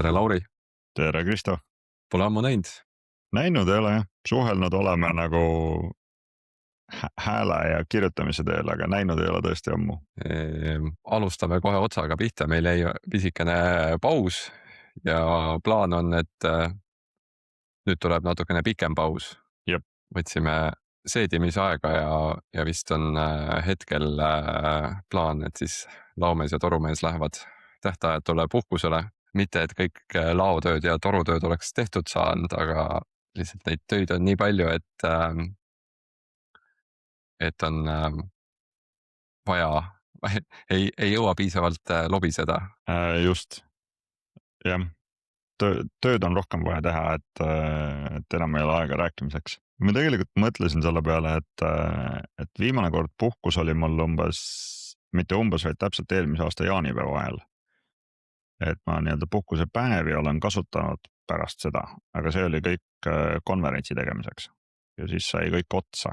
tere, Lauri. Tere, Kristo. Pole ammu näinud. Näinud ei ole jah, suhelnud oleme nagu hääle ja kirjutamise teel, aga näinud ei ole tõesti ammu. Alustame kohe otsaga pihta, meil jäi pisikene paus ja plaan on, et nüüd tuleb natukene pikem paus. Jep. Võtsime seedimisaega ja vist on hetkel plaan, et siis laomees ja torumees lähevad tähtajatule puhkusele. Mitte, et kõik laotööd ja torutööd oleks tehtud saanud, aga lihtsalt neid töid on nii palju, et on vaja, ei jõua piisavalt lobiseda. Just, jah. Tööd on rohkem vaja teha, et enam ei ole aega rääkimiseks. Ma tegelikult mõtlesin selle peale, et viimane kord puhkus oli mul mitte umbes, vaid täpselt eelmise aasta jaanipäeva ajal. Et ma nii-öelda puhkuse päevi olen kasutanud pärast seda, aga see oli kõik konverentsi tegemiseks ja siis sai kõik otsa.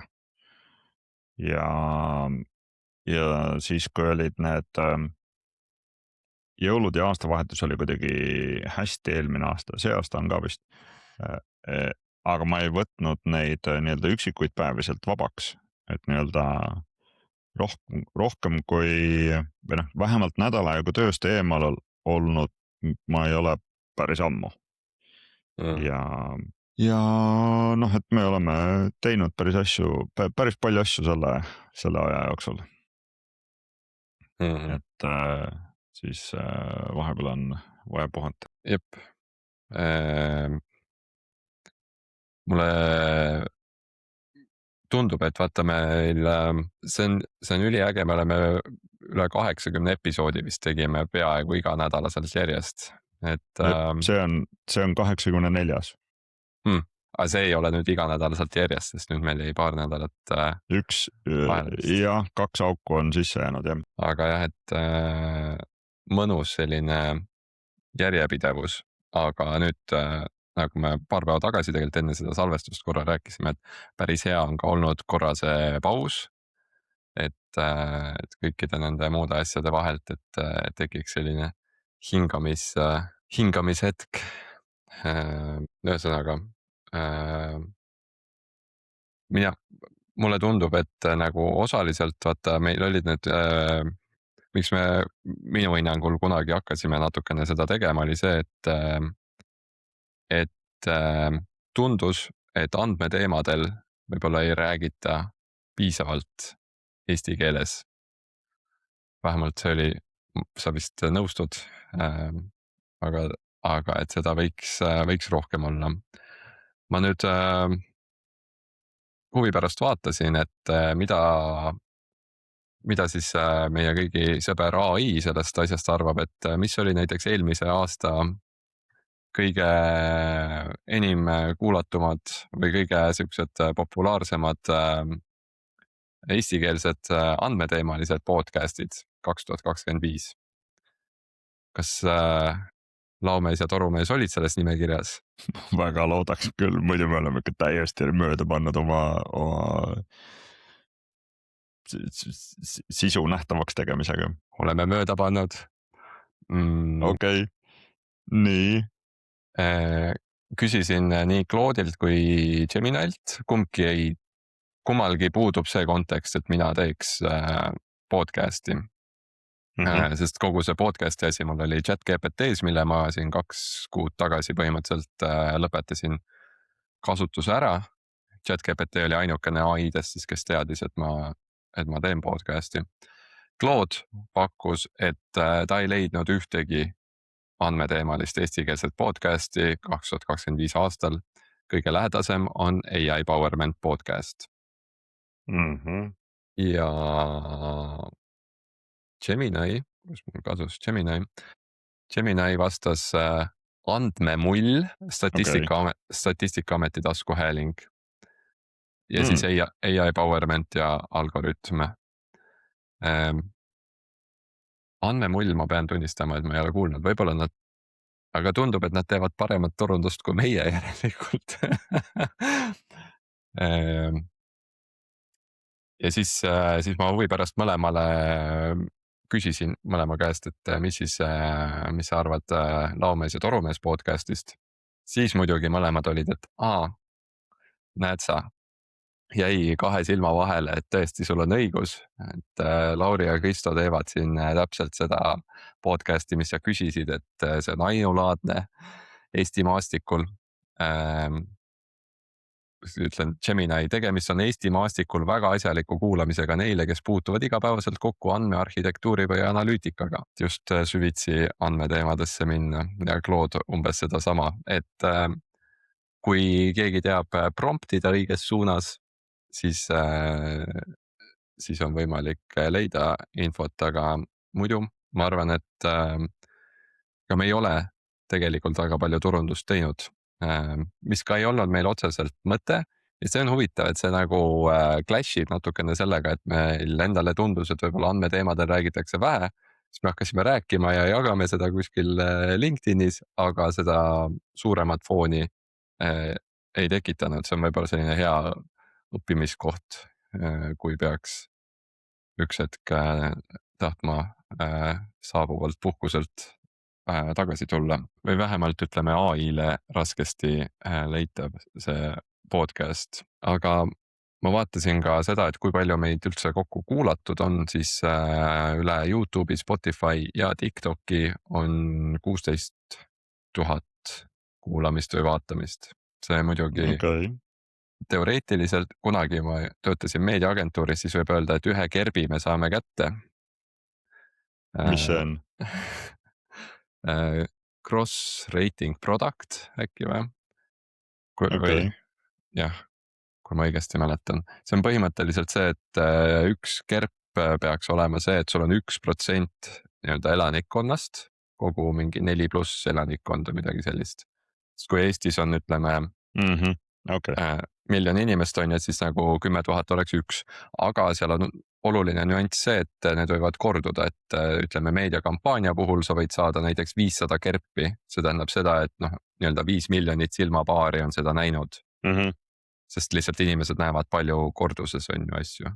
Ja siis, kui olid need jõulud ja aastavahetus oli kuidagi hästi eelmine aasta, see aasta on ka vist. Aga ma ei võtnud neid nii-öelda üksikuid päevi sealt vabaks, et nii-öelda rohkem kui, või noh, vähemalt nädala aega tööst eemal olnud ma ei ole päris ammu. Ja noh, et me oleme teinud päris palju asju selle aja jooksul. Et siis vahepeal on vaja puhata. Jep. Mulle tundub, et vaata meil, see on üliäge, me oleme üle 80 episoodi vist tegime peaaegu iga nädalaselt järjest. See on 84. Aga see ei ole nüüd iga nädalaselt järjest, sest nüüd meil jäi paar nädalat ja 2 auku on sisse jäänud, jah. Aga jah, et mõnus selline järjepidevus, aga nüüd nagu me paar päeva tagasi tegelikult enne seda salvestust korra rääkisime, et päris hea on ka olnud korra see paus, et kõikide nende muude asjade vahelt, et tekiks selline hingamishetk. Ühesõnaga, mulle tundub, et nagu osaliselt vaata meil olid need, miks me minu hinnangul kunagi hakkasime natukene seda tegema, oli see, et tundus, et andmeteemadel võib-olla ei räägita piisavalt eesti keeles. Vähemalt see oli, sa vist nõustud, aga et seda võiks rohkem olla. Ma nüüd huvi pärast vaatasin, et mida siis meie kõigi sõber AI sellest asjast arvab, et mis oli näiteks eelmise aasta kõige enim kuulatumad või kõige siuksed populaarsemad eestikeelsed andmeteemalised podcastid 2025. Kas laomees ja torumees olid selles nimekirjas? Väga loodaks küll, muidu me oleme ikka täiesti mööda pannud oma sisu nähtavaks tegemisega. Oleme mööda pannud. Okei. Nii. Küsisin nii Claude'ilt kui Geminilt, kummalgi puudub see kontekst, et mina teeks podcasti. Sest kogu see podcasti asi mul oli ChatGPT's, mille ma siin 2 kuud tagasi põhimõtteliselt lõpetasin kasutuse ära. ChatGPT oli ainukene AI-dest siis, kes teadis, et ma teen podcasti. Claude pakkus, et ta ei leidnud ühtegi andmeteemalist eestikeelset podcasti 2025 aastal. Kõige lähedasem on AI Powerment podcast. Ja Gemini, kus mul kasus Gemini vastas andmemull, Statistikaameti taskuhääling ja siis AI Powerment ja algoritm. Andmemull ma pean tunnistama, et ma ei ole kuulnud, võib-olla nad, aga tundub, et nad teevad paremat turundust kui meie järelikult. Ja siis ma huvi pärast mõlemale küsisin mõlema käest, et mis sa arvad Laomees ja Torumees podcast'ist, siis muidugi mõlemad olid, et näed sa, jäi kahe silma vahele, et tõesti, sul on õigus, et Lauri ja Kristo teevad siin täpselt seda podcast'i, mis sa küsisid, et see on ainulaadne Eesti maastikul. Ütlen Gemini, tegemist on Eesti maastikul väga asjaliku kuulamisega neile, kes puutuvad igapäevaselt kokku andmearhitektuuri või analüütikaga. Just süvitsi andmeteemadesse minna ja Claude umbes sedasama, et kui keegi teab promptida õiges suunas, siis on võimalik leida infot, aga muidu ma arvan, et ka me ei ole tegelikult väga palju turundust teinud, mis ka ei olnud meil otseselt mõte. Ja see on huvitav, et see nagu clash ib natukene sellega, et meil endale tundus, et võib-olla andmeteemadel räägitakse vähe, siis me hakkasime rääkima ja jagame seda kuskil LinkedInis, aga seda suuremat fooni ei tekitanud. See on võib-olla selline hea õppimiskoht, kui peaks üks hetk tahtma saabuvalt puhkuselt tagasi tulla või vähemalt ütleme AI-le raskesti leitav see podcast. Aga ma vaatasin ka seda, et kui palju meid üldse kokku kuulatud on, siis üle YouTube'i, Spotify ja TikToki on 16,000 kuulamist või vaatamist. See muidugi teoreetiliselt, kunagi ma töötasin meediaagentuuris, siis võib öelda, et ühe kerbi me saame kätte. Mis see on? Cross rating product äkki või? Jah, kui ma õigesti mäletan. See on põhimõtteliselt see, et üks kerp peaks olema see, et sul on 1% nii-öelda elanikkonnast, kogu mingi 4+ elanikkonda, midagi sellist. Sest kui Eestis on, ütleme, miljon inimest on ja siis nagu 10 000 oleks 1, aga seal on oluline nüanss see, et need võivad korduda, et ütleme meediakampaania puhul sa võid saada näiteks 500 kerpi, see tähendab seda, et nii-öelda 5 miljonit silmapaari on seda näinud, sest lihtsalt inimesed näevad palju korduses on ju asju,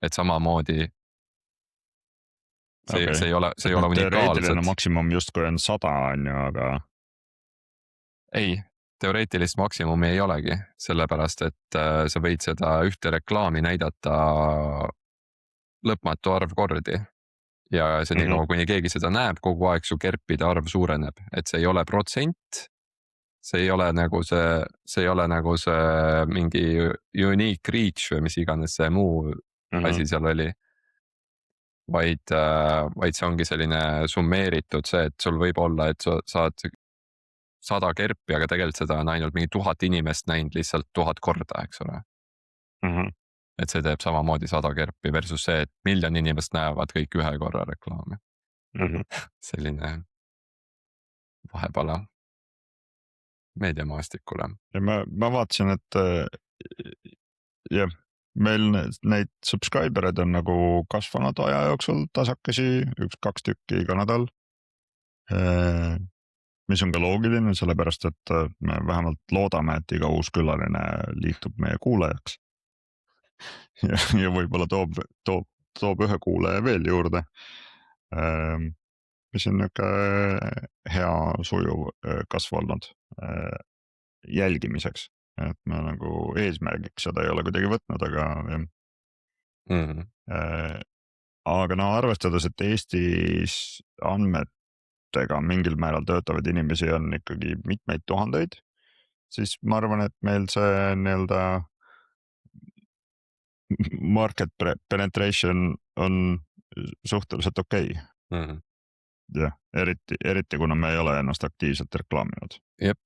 et samamoodi see ei ole unikaalselt. Teoreetiline maksimum justkui on 100 on ju, aga ei, teoreetilist maksimumi ei olegi, sellepärast et sa võid seda ühte reklaami näidata lõpmatu arv kordi ja see nii kaua, kuni keegi seda näeb, kogu aeg su kerpide arv suureneb, et see ei ole protsent, see ei ole nagu see mingi unique reach või mis iganes see muu asi seal oli, vaid see ongi selline summeeritud see, et sul võib olla, et sa saad 100 kerpi, aga tegelikult seda on ainult mingi 1000 inimest näinud lihtsalt 1000 korda, eks ole. Et see teeb samamoodi 100 kerpi versus see, et miljon inimest näevad kõik ühe korra reklaami. Selline vahepala meediamaastikule. Ja ma vaatasin, et jah, meil neid subscribereid on nagu kasvanud aja jooksul tasakesi, 1-2 tükki iga nädal. Mis on ka loogiline, sellepärast et me vähemalt loodame, et iga uus külaline liitub meie kuulajaks. Ja võib-olla toob ühe kuulaja veel juurde. Mis on niisugune hea sujuv kasv olnud jälgimiseks, et me nagu eesmärgiks seda ei ole kuidagi võtnud, aga arvestades, et Eestis andmetega mingil määral töötavaid inimesi on ikkagi mitmeid tuhandeid, siis ma arvan, et meil see nii-öelda market penetration on suhteliselt okei. Jah, eriti kuna me ei ole ennast aktiivselt reklaaminud. Jep.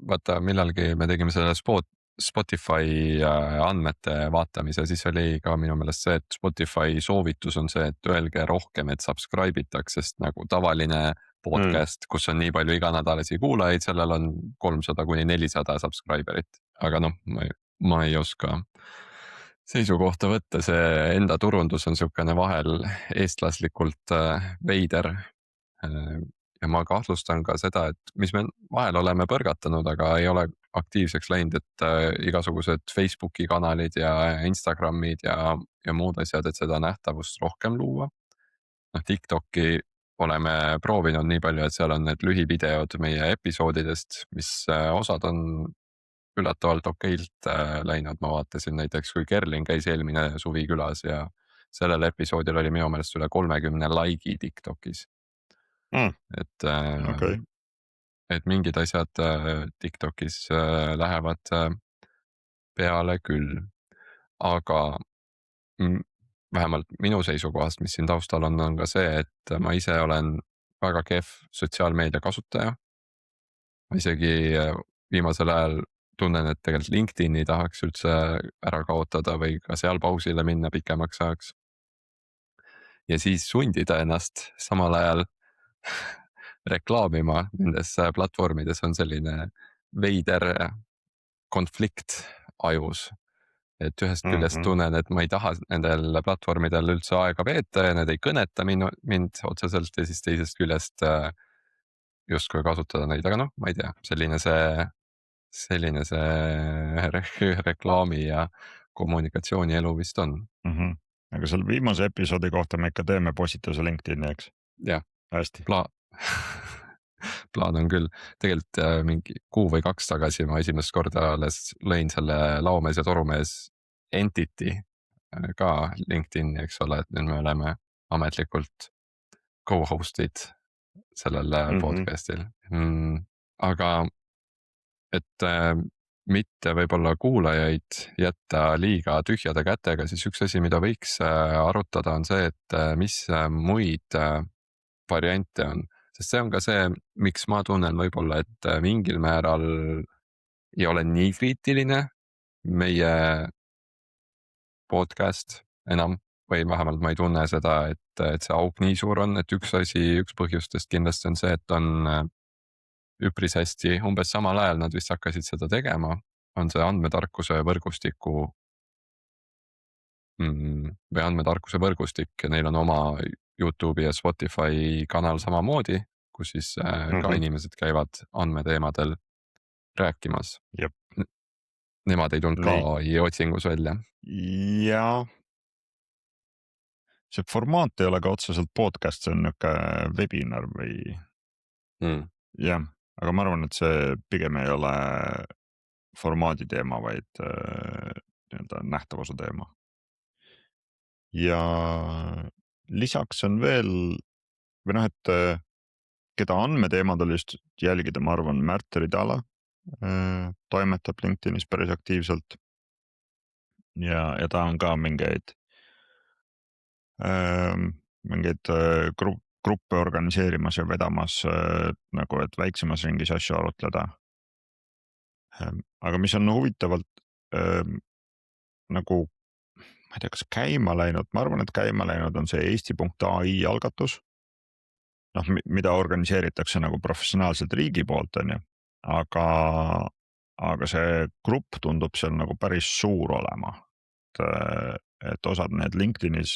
Vaata, millalgi me tegime selle Spotify andmete vaatamise, siis oli ka minu meelest see, et Spotify soovitus on see, et öelge rohkem, et subscribe itaks, sest nagu tavaline podcast, kus on nii palju iganädalasi kuulajaid, sellel on 300-400 subscriberit, aga ma ei oska seisukohta võtta, see enda turundus on niisugune vahel eestlaslikult veider ja ma kahtlustan ka seda, et mis me vahel oleme põrgatanud, aga ei ole aktiivseks läinud, et igasugused Facebooki kanalid ja Instagramid ja muud asjad, et seda nähtavust rohkem luua. noh, TikTok'i oleme proovinud nii palju, et seal on need lühivideod meie episoodidest, mis osad on üllatavalt okeilt läinud. Ma vaatasin näiteks, kui Kerlin käis eelmine suvi külas ja sellel episoodil oli minu meelest üle 30 like'i TikTok'is. Okay. Et mingid asjad TikTok'is lähevad peale küll, aga vähemalt minu seisukohast, mis siin taustal on ka see, et ma ise olen väga kehv sotsiaalmeedia kasutaja. Ma isegi viimasel ajal tunnen, et tegelikult LinkedIn'i tahaks üldse ära kaotada või ka seal pausile minna pikemaks ajaks. Ja siis sundida ennast samal ajal reklaamima nendes platvormides on selline veider konflikt ajus. Et ühest küljest tunnen, et ma ei taha nendel platvormidel üldse aega veeta ja need ei kõneta mind otseselt ja siis teisest küljest justkui kasutada neid, aga noh, ma ei tea, selline see reklaami ja kommunikatsiooni elu vist on. Aga selle viimase episoodi kohta me ikka teeme postituse LinkedIn'i, eks? Jah, hästi. Plaan on küll. Tegelikult mingi 2 või 2 tagasi ma esimest korda alles lõin selle Laomees ja Torumees entity ka LinkedIn'i, eks ole, et nüüd me oleme ametlikult co-host'id sellel podcast'il. Aga et mitte võib-olla kuulajaid jätta liiga tühjade kätega, siis üks asi, mida võiks arutada, on see, et mis muid variante on. Sest see on ka see, miks ma tunnen võib-olla, et mingil määral ei ole nii kriitiline meie podcast enam või vähemalt ma ei tunne seda, et see auk nii suur on, et üks põhjustest kindlasti on see, et on üpris hästi, umbes samal ajal nad vist hakkasid seda tegema, on see andmetarkuse võrgustiku või andmetarkuse võrgustik ja neil on oma YouTube'i ja Spotify kanal samamoodi, kus siis ka inimesed käivad andmeteemadel rääkimas. Jep. Nemad ei tulnud ka AI otsingus välja. Ja see formaat ei ole ka otseselt podcast, see on niuke webinar või jah, aga ma arvan, et see pigem ei ole formaadi teema, vaid nii-öelda nähtavuse teema. Ja lisaks on veel või noh, et keda andmeteemadel just jälgida, ma arvan, Märt Ridala toimetab LinkedInis päris aktiivselt. Ja ta on ka mingeid gruppe organiseerimas ja vedamas nagu, et väiksemas ringis asju arutleda. Aga mis on huvitavalt nagu, ma ei tea, kas käima läinud, ma arvan, et käima läinud on see Eesti.ai algatus. Noh, mida organiseeritakse nagu professionaalselt riigi poolt, on ju, aga see grupp tundub seal nagu päris suur olema. Et osad need LinkedInis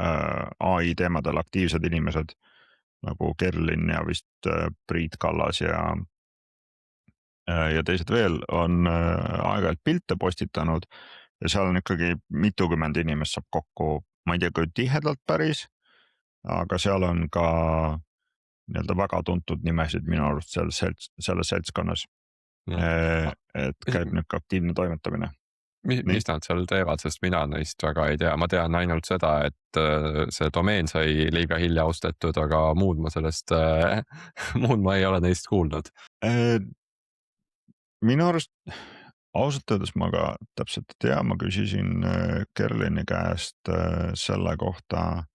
AI teemadel aktiivsed inimesed nagu Kerlin ja vist Priit Kallas ja teised veel on aeg-ajalt pilte postitanud ja seal on ikkagi mitukümmend inimest saab kokku, ma ei tea, kui tihedalt päris, aga seal on ka nii-öelda väga tuntud nimesid minu arust selles seltskonnas. Et käib niisugune aktiivne toimetamine. Mis nad seal teevad, sest mina neist väga ei tea, ma tean ainult seda, et see domeen sai liiga hilja ostetud, aga muud ma ei ole neist kuulnud. Minu arust ausalt öeldes ma ka täpselt ei tea, ma küsisin Kerlini käest selle kohta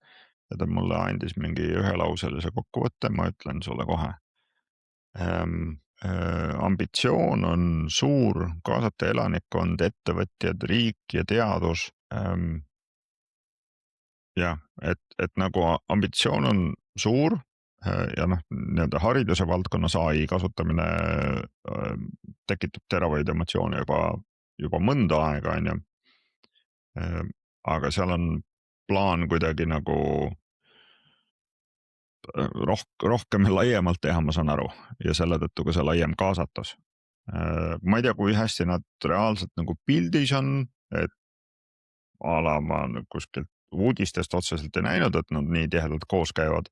ja ta mulle andis mingi ühelauselise kokkuvõtte, ma ütlen sulle kohe. Ambitsioon on suur, kaasata elanikkond, ettevõtjad, riik ja teadus. Jah, et nagu ambitsioon on suur ja noh, nii-öelda hariduse valdkonnas AI kasutamine tekitab teravaid emotsioone juba mõnda aega, on ju. Aga seal on plaan kuidagi nagu rohkem laiemalt teha, ma saan aru, ja selle tõttu ka see laiem kaasatus. ma ei tea, kui hästi nad reaalselt nagu pildis on, et a la ma kuskilt uudistest otseselt ei näinud, et nad nii tihedalt koos käivad.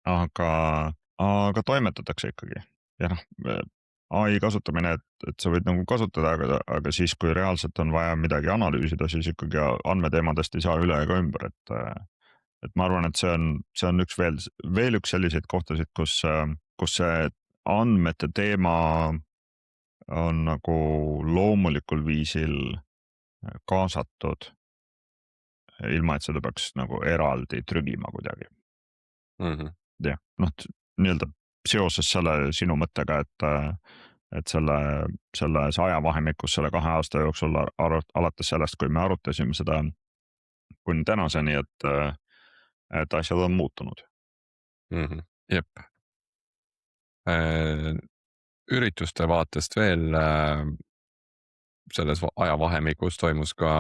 aga toimetatakse ikkagi ja noh, ai kasutamine, et sa võid nagu kasutada, aga siis, kui reaalselt on vaja midagi analüüsida, siis ikkagi andmeteemadest ei saa üle ega ümber, et ma arvan, et see on üks veel üks selliseid kohtasid, kus see andmete teema on nagu loomulikul viisil kaasatud, ilma et seda peaks nagu eraldi trügima kuidagi. Jah, noh nii-öelda seoses selle sinu mõttega, et selles ajavahemikus selle 2 aasta jooksul alates sellest, kui me arutasime seda kuni tänaseni, et asjad on muutunud. Jep. Ürituste vaatest veel selles ajavahemikus toimus ka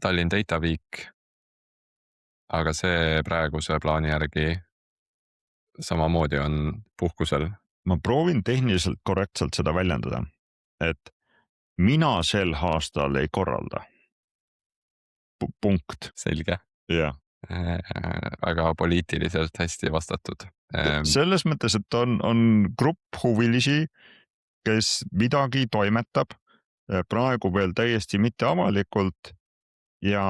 Tallinn Data Week, aga see praeguse plaani järgi samamoodi on puhkusel. Ma proovin tehniliselt korrektselt seda väljendada, et mina sel aastal ei korralda. Punkt. Selge. Jah. Väga poliitiliselt hästi vastatud. Selles mõttes, et on grupp huvilisi, kes midagi toimetab praegu veel täiesti mitte avalikult ja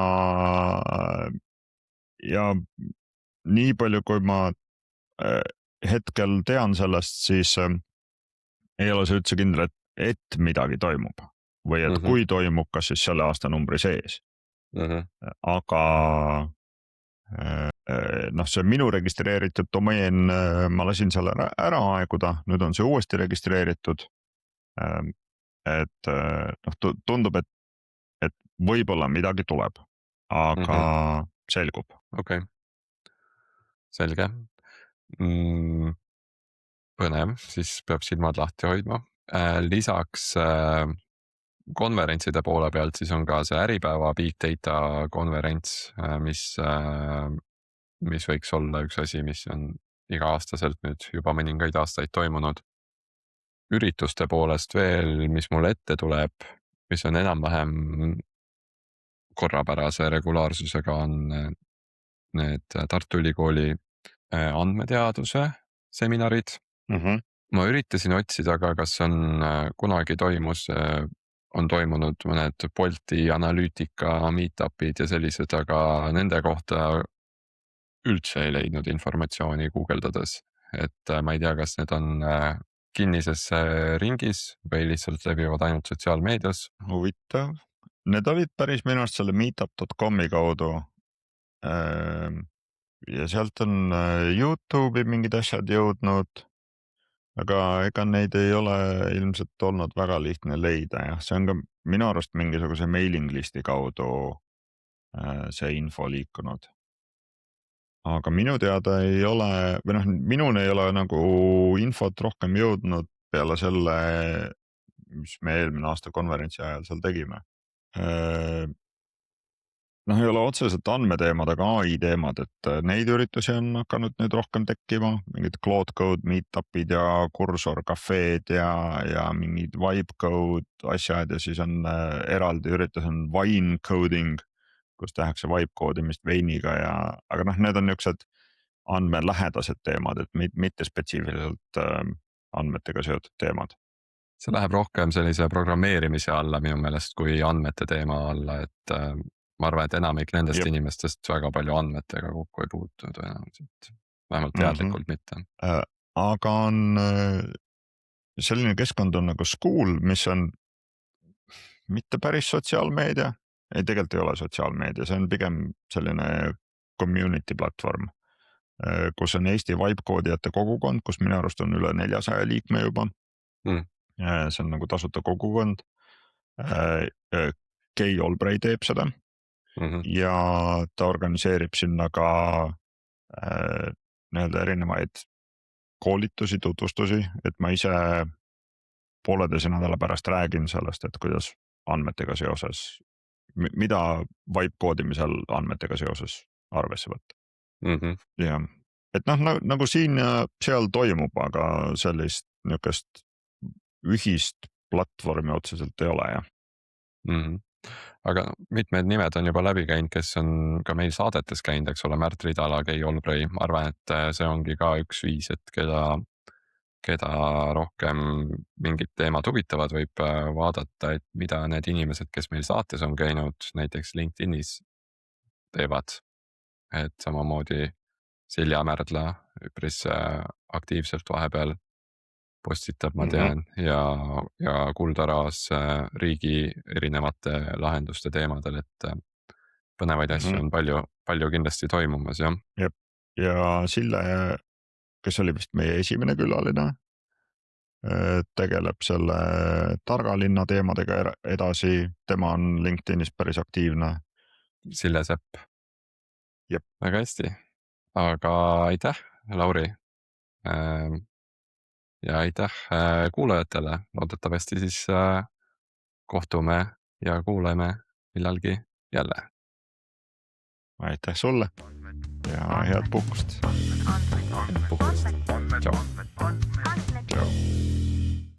nii palju, kui ma hetkel tean sellest, siis ei ole see üldse kindel, et midagi toimub või et kui toimub, kas siis selle aastanumbri sees. Aga noh, see minu registreeritud domeen, ma lasin selle ära aeguda, nüüd on see uuesti registreeritud. Et noh, tundub, et võib-olla midagi tuleb, aga selgub. Okei. Selge. Põnev, siis peab silmad lahti hoidma. Lisaks konverentside poole pealt siis on ka see Äripäeva Big Data konverents, mis võiks olla üks asi, mis on iga-aastaselt nüüd juba mõningaid aastaid toimunud. Ürituste poolest veel, mis mul ette tuleb, mis on enam-vähem korrapärase regulaarsusega, on need Tartu Ülikooli andmeteaduse seminarid. Ma üritasin otsida ka, kas on kunagi on toimunud mõned Bolti analüütika meetupid ja sellised, aga nende kohta üldse ei leidnud informatsiooni guugeldades. Et ma ei tea, kas need on kinnises ringis või lihtsalt levivad ainult sotsiaalmeedias. Huvitav. Need olid päris minu arust selle meetup.com-i kaudu. Ja sealt on YouTube'i mingid asjad jõudnud, aga ega neid ei ole ilmselt olnud väga lihtne leida, jah. See on ka minu arust mingisuguse mailing listi kaudu see info liikunud. Aga minu teada ei ole, või noh, minuni ei ole nagu infot rohkem jõudnud peale selle, mis me eelmine aasta konverentsi ajal seal tegime. Noh, ei ole otseselt andmeteemad, aga AI teemad, et neid üritusi on hakanud nüüd rohkem tekkima, mingid Claude Code meetupid ja Cursor cafe'd ja mingid Vibe Code asjad ja siis on eraldi üritus on Wine Coding, kus tehakse vibe koodimist veiniga aga noh, need on niisugused andmelähedased teemad, et mitte spetsiifiliselt andmetega seotud teemad. See läheb rohkem sellise programmeerimise alla minu meelest kui andmete teema alla, et ma arvan, et enamik nendest inimestest väga palju andmetega kokku ei puutu tõenäoliselt, vähemalt teadlikult mitte. Aga on selline keskkond on nagu School, mis on mitte päris sotsiaalmeedia, ei tegelikult ei ole sotsiaalmeedia, see on pigem selline community platvorm, kus on Eesti vibe koodijate kogukond, kus minu arust on üle 400 liikme juba. See on nagu tasuta kogukond. Kei Olbrei teeb seda ja ta organiseerib sinna ka nii-öelda erinevaid koolitusi, tutvustusi, et ma ise pooleteise nädala pärast räägin sellest, et kuidas andmetega seoses, mida vibe koodimisel andmetega seoses arvesse võtta. Ja, et noh, nagu siin ja seal toimub, aga sellist niisugust ühist platvormi otseselt ei ole, jah. Aga mitmed nimed on juba läbi käinud, kes on ka meil saadetes käinud, eks ole, Märt Ridala, Kei Olbrei, ma arvan, et see ongi ka üks viis, et keda rohkem mingid teemad huvitavad, võib vaadata, et mida need inimesed, kes meil saates on käinud, näiteks LinkedInis teevad. Et samamoodi Silja Märdla üpris aktiivselt vahepeal postitab, ma tean, ja Kuldaraas riigi erinevate lahenduste teemadel, et põnevaid asju on palju kindlasti toimumas, jah. Ja Sille, kes oli vist meie esimene külaline, tegeleb selle targa linna teemadega edasi, tema on LinkedInis päris aktiivne. Sille Sepp. Väga hästi, aga aitäh, Lauri. Ja aitäh kuulajatele, loodetavasti siis kohtume ja kuuleme millalgi jälle. Aitäh sulle ja head puhkust. Tšau.